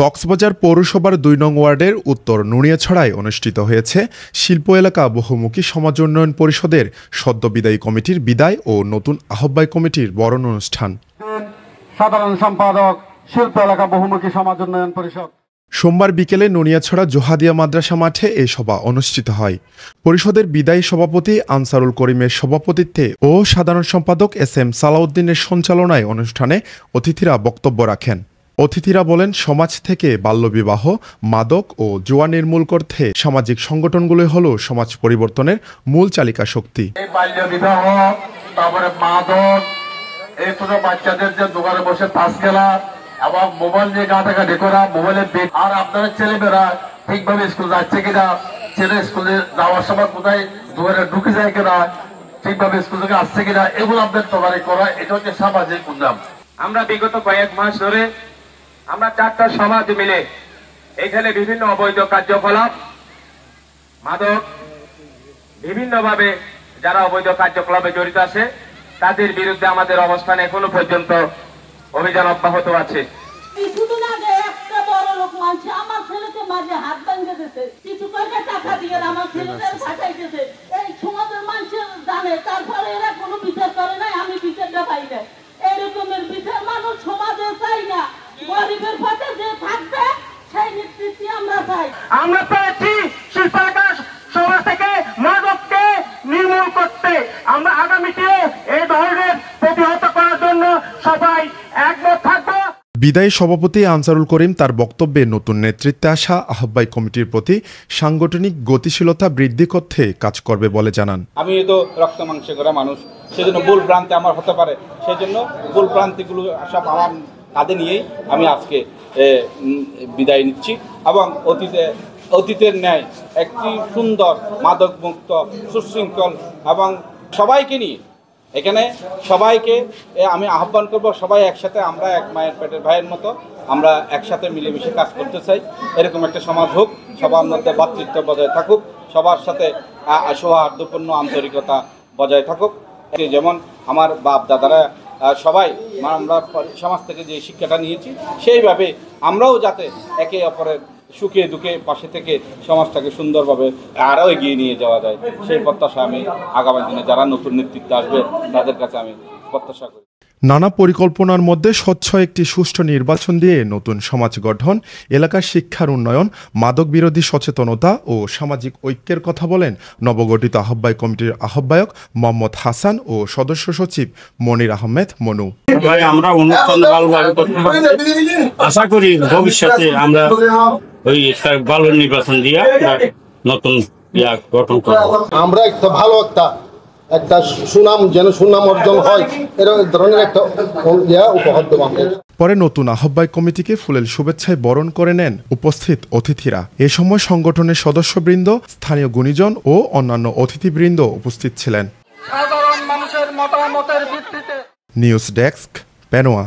কক্সবাজার পৌরসভার ২ নং ওয়ার্ডের উত্তর নুনিয়াছড়ায় অনুষ্ঠিত হয়েছে শিল্প এলাকা বহুমুখী সমাজ উন্নয়ন পরিষদের সদ্য বিদায়ী কমিটির বিদায় ও নতুন আহ্বায়ক কমিটির বরণ অনুষ্ঠান। সাধারণ সম্পাদক, শিল্প এলাকা বহুমুখী সমাজ উন্নয়ন পরিষদ। সোমবার বিকেলে নুনিয়াছড়া জোহাদিয়া মাদ্রাসা মাঠে এই সভা অনুষ্ঠিত হয়। পরিষদের বিদায়ী সভাপতি আনসারুল করিমের সভাপতিত্বে ও সাধারণ সম্পাদক SM সালাউদ্দিনের সঞ্চালনায় অনুষ্ঠানে অতিথিরা বক্তব্য রাখেন। অতিথিরা বলেন, সমাজ থেকে বাল্যবিবাহ, মাদক ও জুয়া নির্মূল করতে সামাজিক সংগঠনগুলো হলো সমাজ পরিবর্তনের মূল চালিকা শক্তি। বাল্যবিবাহ, তারপরে মাদক, এই ছোট বাচ্চাদের যে দোকানে বসে তাস খেলা এবং মোবাইল নিয়ে ঘাটাঘাটি করা, মোবাইলে আর আপনার ছেলেমেয়েরা ঠিকভাবে স্কুল যাচ্ছে কিনা, ছেলে স্কুলে যাওয়ার সময় কোথায় দোকানে ঢুকে যায় কিনা, ঠিকভাবে স্কুল থেকে আসছে কিনা, এগুলো আপনার তদারকি করা, এটা হচ্ছে সামাজিক উন্নয়ন। আমরা বিগত কয়েক মাস ধরে আমরা 4টা সমাজ মিলে এখানে বিভিন্ন অবৈধ কার্যকলাপ, মাদক, বিভিন্নভাবে যারা অবৈধ কার্যকলাপে জড়িত আছে তাদের বিরুদ্ধে আমাদের অবস্থান এখনো পর্যন্ত অভিযান অব্যাহত আছে। কিছুদিন আগে একটা বড় লোক মানছে আমার ছেলেকে মাঝে হাত ভাঙে দিয়েছে, কিছু টাকা দিয়ে আমার ছেলেদের ফাটাইতেছে। এই সমাজের মানুষের জানে, তারপরে এরা কোনো বিচার করে নাই, আমি বিচারটা পাই না। এরকমের বিচার মানুষ সমাজে চাই না। গরিবের পথে যে থাকবে সেই নেতৃত্ব আমরা চাই। আমরা পেয়েছি শিল্প এলাকা সমাজ থেকে মাদককে নির্মূল করতে। আমরা আগামীতে এই ধরনের প্রতিহত করার জন্য সবাই একমত থাকবো। বিদায়ী সভাপতি আনসারুল করিম তার বক্তব্যে নতুন নেতৃত্বে আসা আহ্বায়ক কমিটির প্রতি সাংগঠনিক গতিশীলতা বৃদ্ধি করতে কাজ করবে বলে জানান। আমি তো রক্ত মাংসে করা মানুষ, সেজন্য ভুল ভ্রান্তি আমার হতে পারে, সেজন্য ভুল ভ্রান্তিগুলো সব আমার কাঁধে নিয়েই আমি আজকে বিদায় নিচ্ছি এবং অতীতের ন্যায় একটি সুন্দর মাদকমুক্ত সুশৃঙ্খল এবং সবাইকে নিয়ে এখানে সবাইকে আমি আহ্বান করব, সবাই একসাথে আমরা এক মায়ের পেটের ভাইয়ের মতো আমরা একসাথে মিলেমিশে কাজ করতে চাই। এরকম একটা সমাজ হোক, সবার মধ্যে ভ্রাতৃত্ব বজায় থাকুক, সবার সাথে সৌহার্দ্যপূর্ণ আন্তরিকতা বজায় থাকুক। যেমন আমার বাপ দাদারা সবাই আমরা সমাজ থেকে যে শিক্ষাটা নিয়েছি সেইভাবে আমরাও যাতে একে অপরের সুখে দুঃখে পাশে থেকে সমাজটাকে সুন্দরভাবে আরও এগিয়ে নিয়ে যাওয়া যায়, সেই প্রত্যাশা আমি আগামী দিনে যারা নতুন নেতৃত্ব আসবে তাদের কাছে আমি প্রত্যাশা করি। নানা পরিকল্পনার মধ্যে স্বচ্ছ একটি সুষ্ঠু নির্বাচন দিয়ে নতুন সমাজ গঠন, এলাকার শিক্ষার উন্নয়ন, মাদক বিরোধী সচেতনতা ও সামাজিক ঐক্যের কথা বলেন নবগঠিত আহ্বায়ক কমিটির আহ্বায়ক মোহাম্মদ হাসান ও সদস্য সচিব মনির আহমেদ মনু। আমরা অনুষ্ঠান ভালোভাবে করতে পারছি, আশা করি ভবিষ্যতে আমরা ওই ভালো নির্বাচন দিয়ে নতুন গঠন করব। আমরা একটা ভালো একটা সুনাম অর্জন হয়, এর ধরনের একটা উপহার দেব আমরা। পরে নতুন আহ্বায়ক কমিটিকে ফুলেল শুভেচ্ছায় বরণ করে নেন উপস্থিত অতিথিরা। এ সময় সংগঠনের সদস্যবৃন্দ, স্থানীয় গুণীজন ও অন্যান্য অতিথিবৃন্দ উপস্থিত ছিলেন। সাধারণ মানুষের মতামতের ভিত্তিতে। News desk, Penowa.